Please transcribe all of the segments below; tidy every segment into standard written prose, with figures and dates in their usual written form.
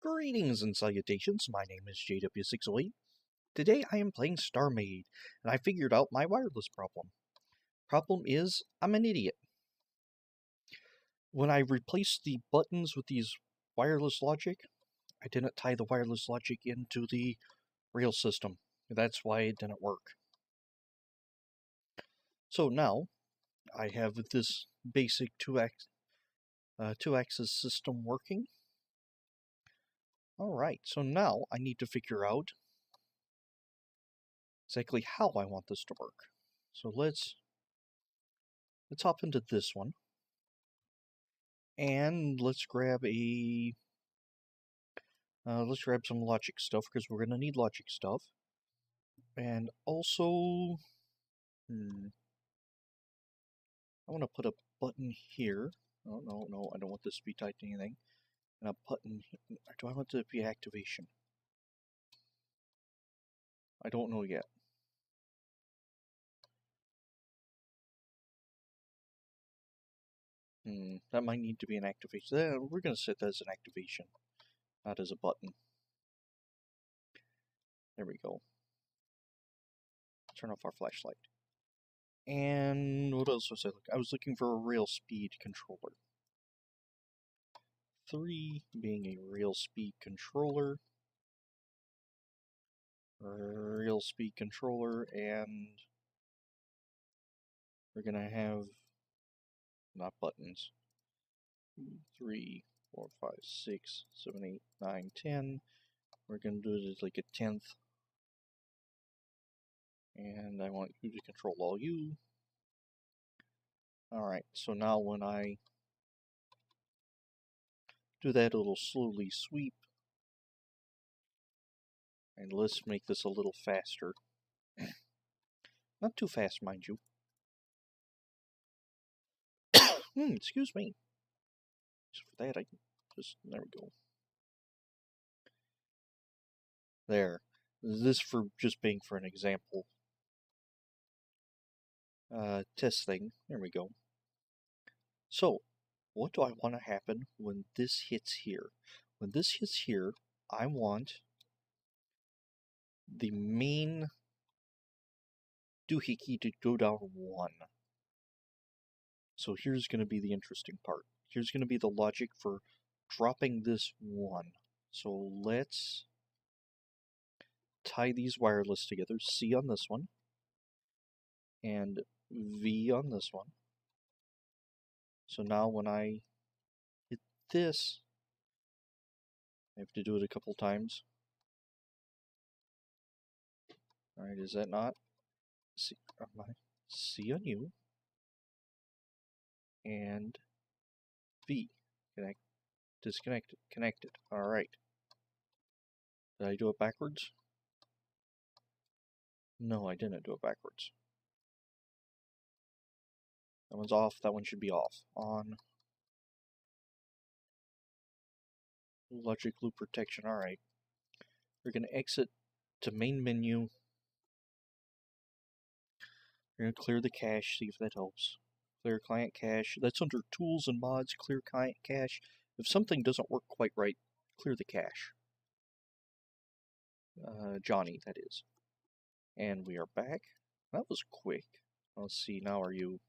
Greetings and salutations, my name is JW608. Today I am playing StarMade, and I figured out my wireless problem. Problem is, I'm an idiot. When I replaced the buttons with these wireless logic, I didn't tie the wireless logic into the real system. That's why it didn't work. So now, I have this basic two-axis system working. Alright, so now I need to figure out exactly how I want this to work. So let's hop into this one. And let's grab some logic stuff, because we're going to need logic stuff. And also, I want to put a button here. Oh, no, I don't want this to be tied to anything. And a button, do I want it to be activation? I don't know yet. That might need to be an activation. We're going to set that as an activation, not as a button. There we go. Turn off our flashlight. And what else was I looking? I was looking for a real speed controller. 3 being a real speed controller. Real speed controller, and we're gonna have not buttons. 2, 3, 4, 5, 6, 7, 8, 9, 10. We're gonna do it as like a 10th. And I want you to control all you. Alright, so now when I do that, it'll slowly sweep. And let's make this a little faster. Not too fast, mind you. Excuse me. So for that, I can just, there we go. There. This for just being for an example. Test thing. There we go. So, what do I want to happen when this hits here? When this hits here, I want the main doohickey to go down 1. So here's going to be the interesting part. Here's going to be the logic for dropping this 1. So let's tie these wireless together. C on this one, and V on this one. So now when I hit this, I have to do it a couple times. Alright, is that not? C on U, and V. Connect, disconnected, connected. Alright. Did I do it backwards? No, I didn't do it backwards. That one's off, that one should be off. On. Logic loop protection, alright. We're going to exit to main menu. We're going to clear the cache, see if that helps. Clear client cache. That's under tools and mods, clear client cache. If something doesn't work quite right, clear the cache. Johnny, that is. And we are back. That was quick. Let's see, now are you...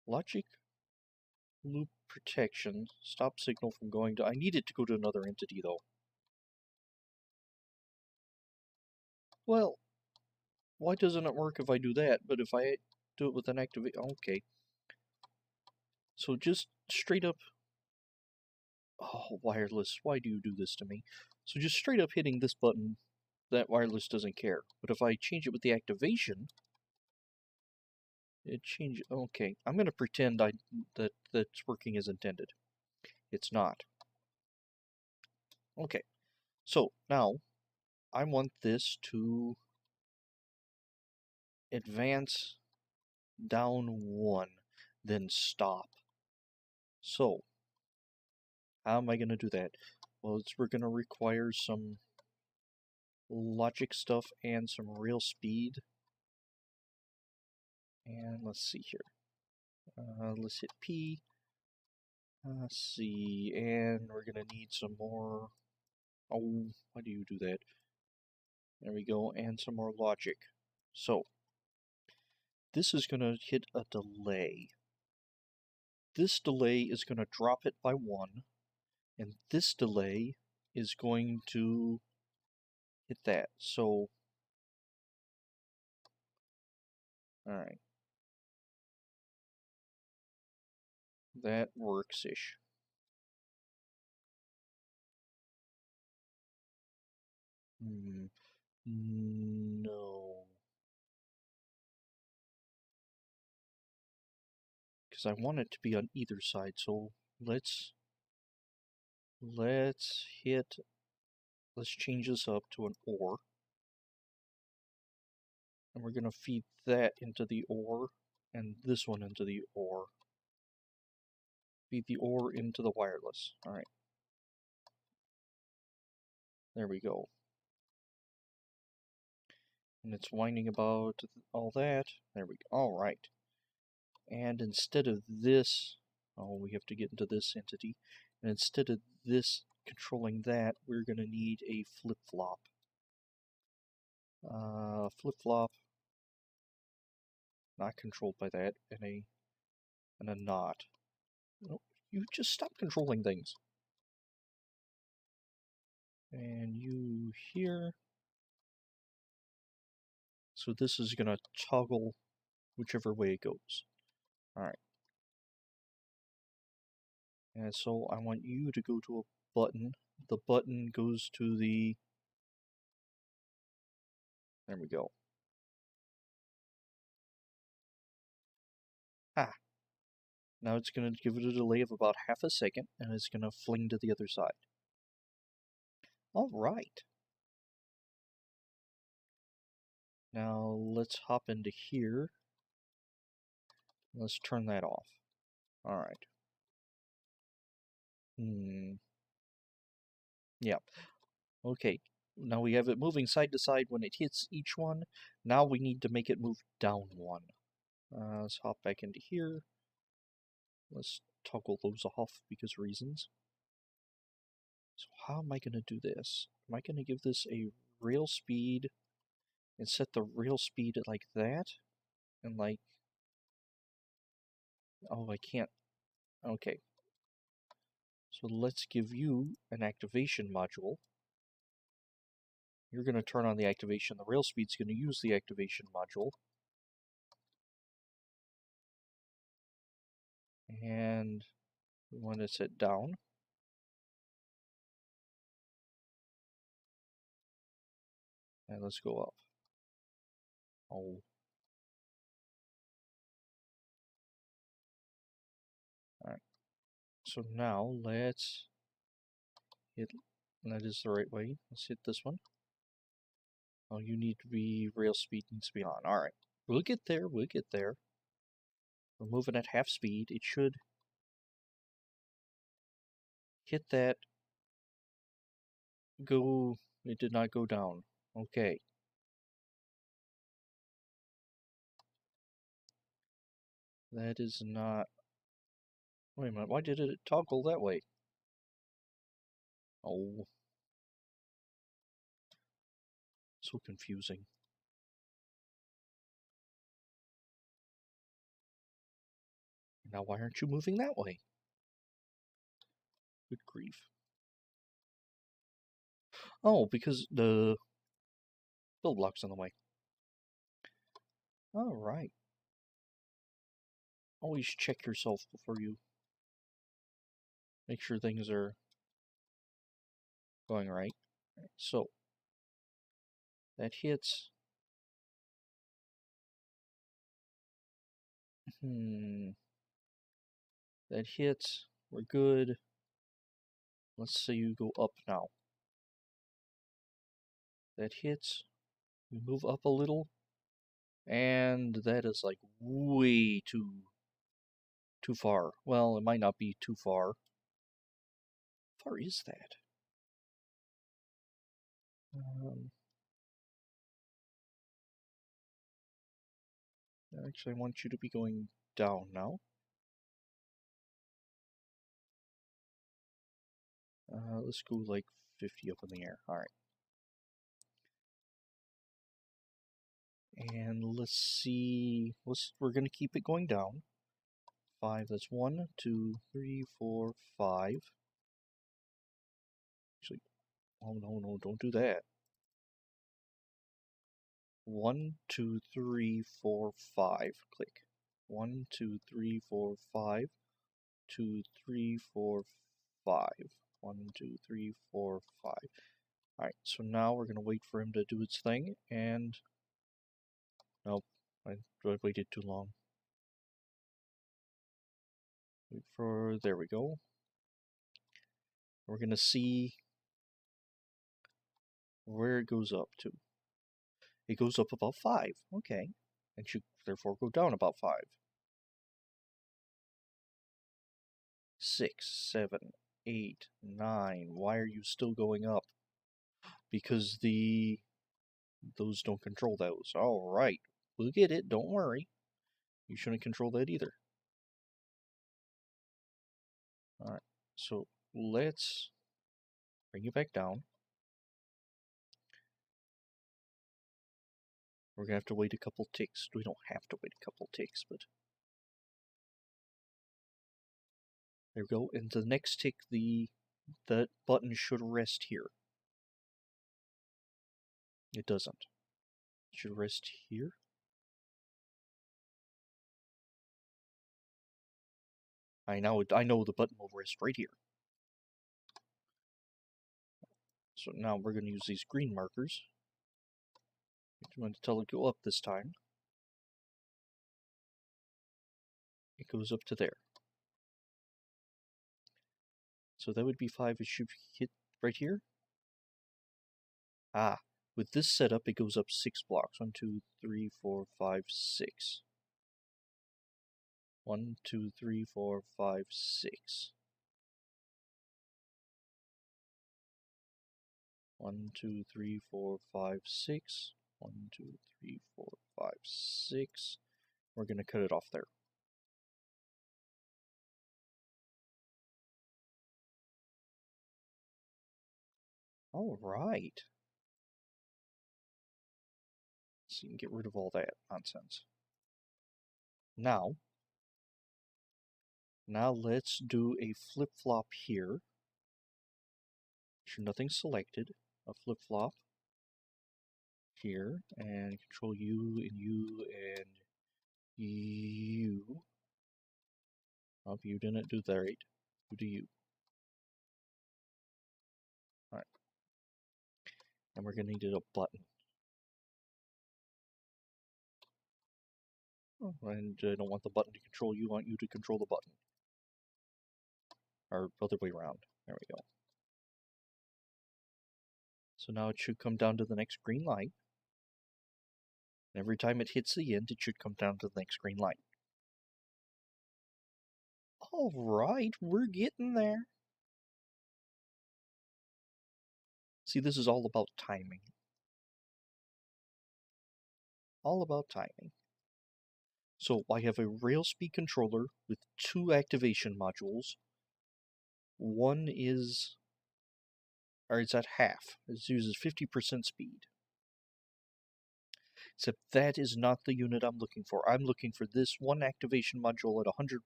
Logic loop protection. Stop signal from going to... I need it to go to another entity, though. Well, why doesn't it work if I do that? But if I do it with an activate... Okay. So just straight up... Oh, wireless, why do you do this to me? So just straight up hitting this button, that wireless doesn't care. But if I change it with the activation... It changes... Okay, I'm going to pretend that's working as intended. It's not. Okay, so now I want this to advance down 1, then stop. So, how am I going to do that? Well, we're going to require some logic stuff and some real speed. And let's see here. Let's hit P. Let's see, and we're gonna need some more. Oh, why do you do that? There we go, and some more logic. So, this is gonna hit a delay. This delay is gonna drop it by 1, and this delay is going to hit that. So, alright. That works-ish. No. Because I want it to be on either side, so let's change this up to an OR. And we're gonna feed that into the OR, and this one into the OR. Feed the OR into the wireless. Alright. There we go. And it's whining about all that. There we go. Alright. And instead of this, we have to get into this entity. And instead of this controlling that, we're going to need a flip-flop. Flip-flop, not controlled by that, and a not. No, you just stop controlling things. And you here. So this is going to toggle whichever way it goes. Alright. And so I want you to go to a button. The button goes to the... There we go. Ah. Now it's going to give it a delay of about half a second, and it's going to fling to the other side. Alright. Now let's hop into here. Let's turn that off. Alright. Yep. Okay. Now we have it moving side to side when it hits each one. Now we need to make it move down one. Let's hop back into here. Let's toggle those off because reasons. So how am I going to do this? Am I going to give this a rail speed and set the rail speed at like that? And like... Oh, I can't. Okay. So let's give you an activation module. You're going to turn on the activation. The rail speed's going to use the activation module. And we want to set down. And let's go up. Oh. Alright. So now let's hit... That is the right way. Let's hit this one. Oh, you need to be... Rail speed needs to be on. Alright. We'll get there. We'll get there. We're moving at half speed. It should hit that. Go... It did not go down. Okay. That is not... Wait a minute, why did it toggle that way? Oh. So confusing. Now why aren't you moving that way? Good grief. Oh, because the build block's in the way. Alright. Always check yourself before you make sure things are going right. So, that hits. That hits. We're good. Let's say you go up now. That hits. We move up a little. And that is like way too far. Well, it might not be too far. How far is that? Actually, I want you to be going down now. Let's go like 50 up in the air. Alright. And let's see. We're going to keep it going down. 5, that's 1, 2, 3, 4, 5. Actually, oh no, don't do that. 1, 2, 3, 4, 5. Click. 1, 2, 3, 4, 5. 2, 3, 4, 5. 1, 2, 3, 4, 5. Alright, so now we're going to wait for him to do its thing, and... Nope, I waited too long. Wait for... There we go. We're going to see where it goes up to. It goes up about 5. Okay. And should therefore go down about 5. 6, 7, 8, 9. Why are you still going up? Because those don't control those. Alright. We'll get it, don't worry. You shouldn't control that either. Alright. So let's bring it back down. We're gonna have to wait a couple ticks. We don't have to wait a couple ticks, but there we go. And the next tick, that button should rest here. It doesn't. It should rest here. I know the button will rest right here. So now we're going to use these green markers. I'm going to tell it to go up this time. It goes up to there. So that would be 5. It should hit right here. Ah, with this setup, it goes up 6 blocks. 1, 2, 3, 4, 5, 6. 1, 2, 3, 4, 5, 6. 1, 2, 3, 4, 5, 6. 1, 2, 3, 4, 5, 6. We're going to cut it off there. Alright. So you can get rid of all that nonsense. Now let's do a flip-flop here. Sure, nothing's selected. A flip-flop here, and control you, and you, and you. Oh, you didn't do that right. You do you. Alright. And we're gonna need a button. Oh, and I don't want the button to control you, I want you to control the button. Or other way around. There we go. So now it should come down to the next green light. And every time it hits the end, it should come down to the next green light. Alright, we're getting there. See, this is all about timing. All about timing. So I have a rail speed controller with 2 activation modules. One is, or it's at half. It uses 50% speed. Except that is not the unit I'm looking for. I'm looking for this one activation module at 100%.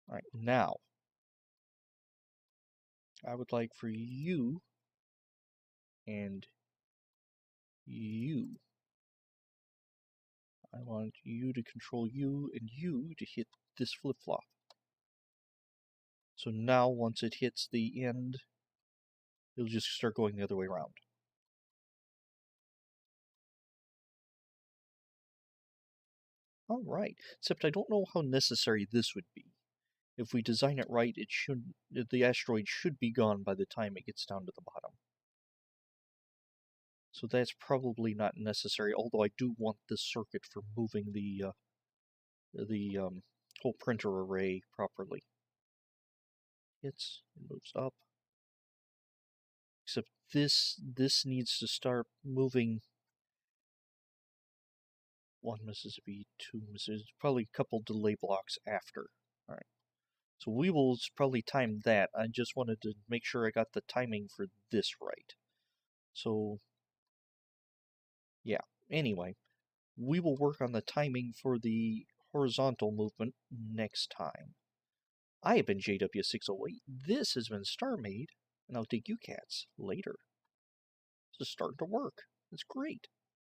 Alright, now, I would like for you and you. I want you to control you and you to hit this flip-flop. So now, once it hits the end, it'll just start going the other way around. Alright, except I don't know how necessary this would be. If we design it right, the asteroid should be gone by the time it gets down to the bottom. So that's probably not necessary, although I do want this circuit for moving the whole printer array properly. It moves up. Except this needs to start moving. 1 Mississippi, 2 Mississippi, probably a couple delay blocks after. Alright. So we will probably time that. I just wanted to make sure I got the timing for this right. So, yeah. Anyway, we will work on the timing for the horizontal movement next time. I have been JW608. This has been StarMade, and I'll take you cats later. This is starting to work. It's great.